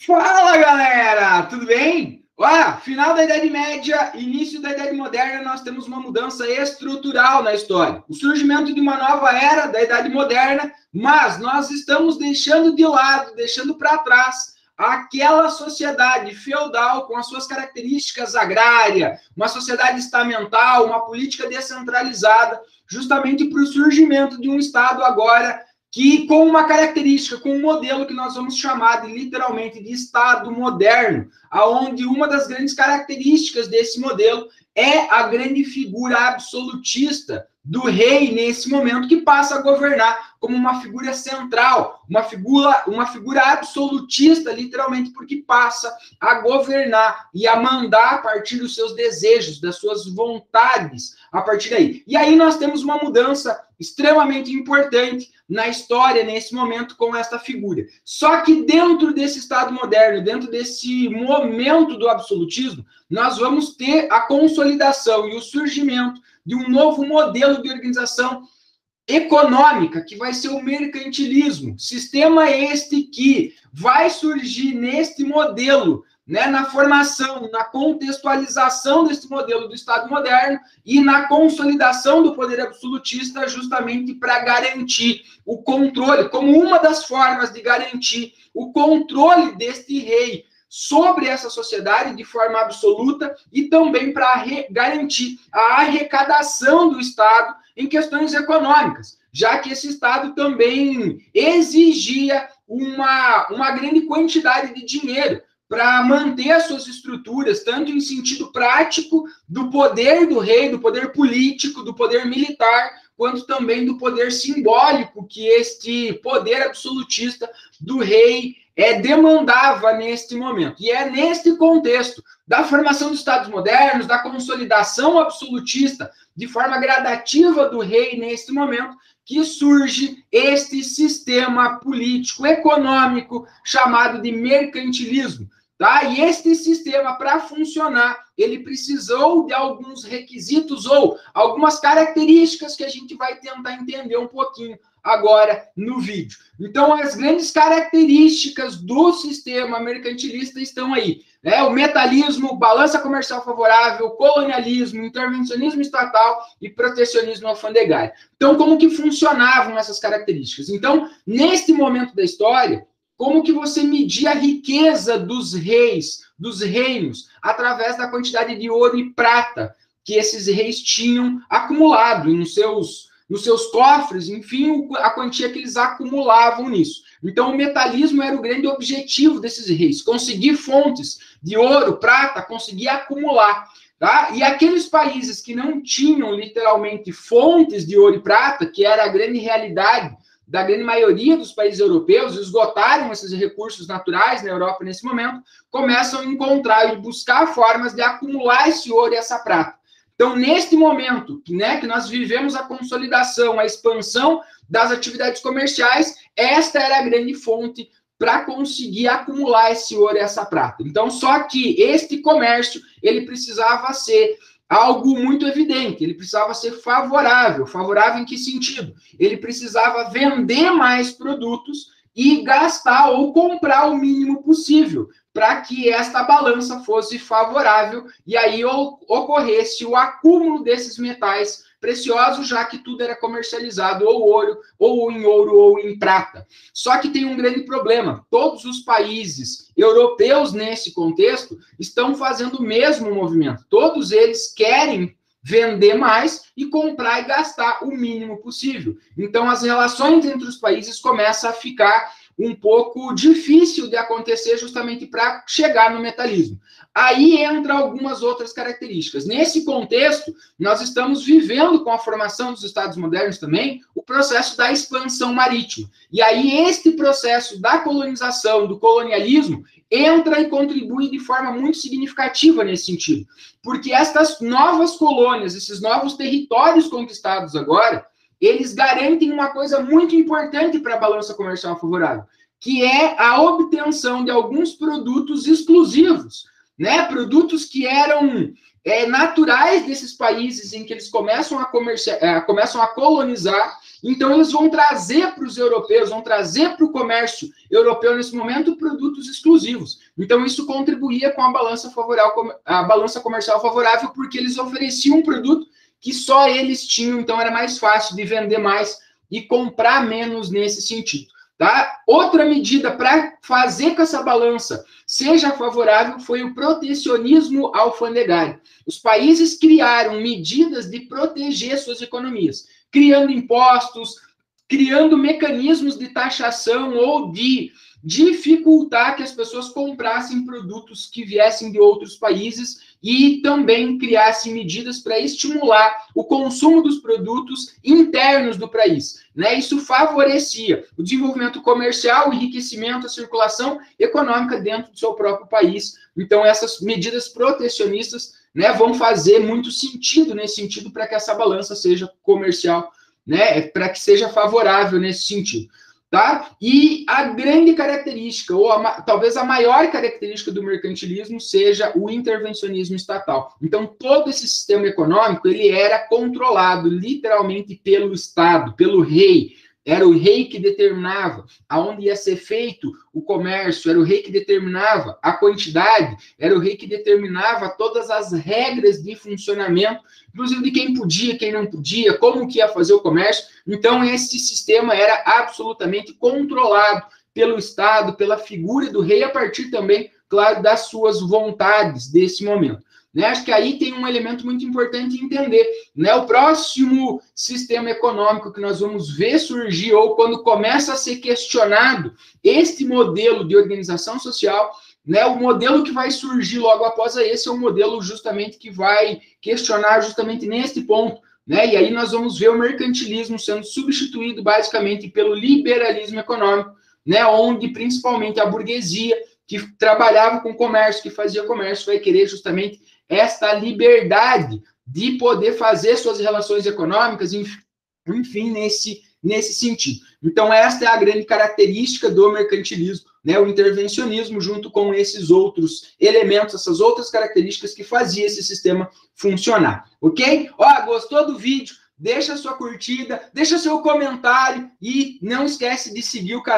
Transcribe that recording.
Fala, galera! Tudo bem? Final da Idade Média, início da Idade Moderna, nós temos uma mudança estrutural na história. O surgimento de uma nova era da Idade Moderna, mas nós estamos deixando de lado, deixando para trás aquela sociedade feudal com as suas características agrárias, uma sociedade estamental, uma política descentralizada, justamente para o surgimento de um Estado agora que com uma característica, com um modelo que nós vamos chamar de, literalmente, de Estado moderno, aonde uma das grandes características desse modelo é a grande figura absolutista do rei nesse momento, que passa a governar como uma figura central, uma figura absolutista, literalmente, porque passa a governar e a mandar a partir dos seus desejos, das suas vontades, a partir daí. E aí nós temos uma mudança extremamente importante na história, nesse momento, com esta figura. Só que dentro desse Estado moderno, dentro desse momento do absolutismo, nós vamos ter a consolidação e o surgimento de um novo modelo de organização econômica, que vai ser o mercantilismo. Sistema este que vai surgir neste modelo, né, na formação, na contextualização desse modelo do Estado moderno e na consolidação do poder absolutista, justamente para garantir o controle, como uma das formas de garantir o controle deste rei sobre essa sociedade de forma absoluta e também para garantir a arrecadação do Estado em questões econômicas, já que esse Estado também exigia uma grande quantidade de dinheiro para manter as suas estruturas, tanto em sentido prático do poder do rei, do poder político, do poder militar, quanto também do poder simbólico que este poder absolutista do rei demandava neste momento. E é neste contexto da formação dos Estados modernos, da consolidação absolutista de forma gradativa do rei neste momento, que surge este sistema político econômico chamado de mercantilismo. Tá? E este sistema, para funcionar, ele precisou de alguns requisitos ou algumas características que a gente vai tentar entender um pouquinho agora no vídeo. Então, as grandes características do sistema mercantilista estão aí, né? O metalismo, balança comercial favorável, colonialismo, intervencionismo estatal e protecionismo alfandegário. Então, como que funcionavam essas características? Então, neste momento da história, como que você media a riqueza dos reis, dos reinos, através da quantidade de ouro e prata que esses reis tinham acumulado nos seus cofres, enfim, a quantia que eles acumulavam nisso. Então, o metalismo era o grande objetivo desses reis, conseguir fontes de ouro, prata, conseguir acumular. Tá? E aqueles países que não tinham, literalmente, fontes de ouro e prata, que era a grande realidade da grande maioria dos países europeus, esgotaram esses recursos naturais na Europa nesse momento, começam a encontrar e buscar formas de acumular esse ouro e essa prata. Então, neste momento, né, que nós vivemos a consolidação, a expansão das atividades comerciais, esta era a grande fonte para conseguir acumular esse ouro e essa prata. Então, só que este comércio, ele precisava ser algo muito evidente, ele precisava ser favorável. Favorável em que sentido? Ele precisava vender mais produtos e gastar ou comprar o mínimo possível, para que esta balança fosse favorável e aí ocorresse o acúmulo desses metais preciosos, já que tudo era comercializado ou em ouro ou em prata. Só que tem um grande problema. Todos os países europeus nesse contexto estão fazendo o mesmo movimento. Todos eles querem vender mais e comprar e gastar o mínimo possível. Então, as relações entre os países começam a ficar um pouco difícil de acontecer justamente para chegar no metalismo. Aí entra algumas outras características. Nesse contexto, nós estamos vivendo com a formação dos Estados modernos também o processo da expansão marítima. E aí este processo da colonização, do colonialismo, entra e contribui de forma muito significativa nesse sentido. Porque estas novas colônias, esses novos territórios conquistados agora, eles garantem uma coisa muito importante para a balança comercial favorável, que é a obtenção de alguns produtos exclusivos, né? Produtos que eram naturais desses países em que eles começam a colonizar Então, eles vão trazer para os europeus, vão trazer para o comércio europeu, nesse momento, produtos exclusivos. Então, isso contribuía com a balança comercial favorável, porque eles ofereciam um produto que só eles tinham, então era mais fácil de vender mais e comprar menos nesse sentido. Tá? Outra medida para fazer que essa balança seja favorável foi o protecionismo alfandegário. Os países criaram medidas de proteger suas economias, criando impostos, criando mecanismos de taxação ou de dificultar que as pessoas comprassem produtos que viessem de outros países e também criassem medidas para estimular o consumo dos produtos internos do país. Né? Isso favorecia o desenvolvimento comercial, o enriquecimento, a circulação econômica dentro do seu próprio país. Então, essas medidas protecionistas, né, vão fazer muito sentido nesse sentido para que essa balança seja comercial, né, para que seja favorável nesse sentido. Tá? E a grande característica, ou talvez a maior característica do mercantilismo seja o intervencionismo estatal. Então, todo esse sistema econômico, ele era controlado literalmente pelo Estado, pelo rei. Era o rei que determinava aonde ia ser feito o comércio, era o rei que determinava a quantidade, era o rei que determinava todas as regras de funcionamento, inclusive de quem podia, quem não podia, como que ia fazer o comércio. Então, esse sistema era absolutamente controlado pelo Estado, pela figura do rei, a partir também, claro, das suas vontades desse momento. Né? Acho que aí tem um elemento muito importante entender. Né? O próximo sistema econômico que nós vamos ver surgir, ou quando começa a ser questionado este modelo de organização social, né? O modelo que vai surgir logo após esse é um modelo justamente que vai questionar justamente neste ponto. Né? E aí nós vamos ver o mercantilismo sendo substituído basicamente pelo liberalismo econômico, né? Onde principalmente a burguesia que trabalhava com comércio, que fazia comércio, vai querer justamente esta liberdade de poder fazer suas relações econômicas, enfim, nesse sentido. Então, esta é a grande característica do mercantilismo, né? O intervencionismo, junto com esses outros elementos, essas outras características que faziam esse sistema funcionar, ok? Ó, gostou do vídeo? Deixa sua curtida, deixa seu comentário e não esquece de seguir o canal.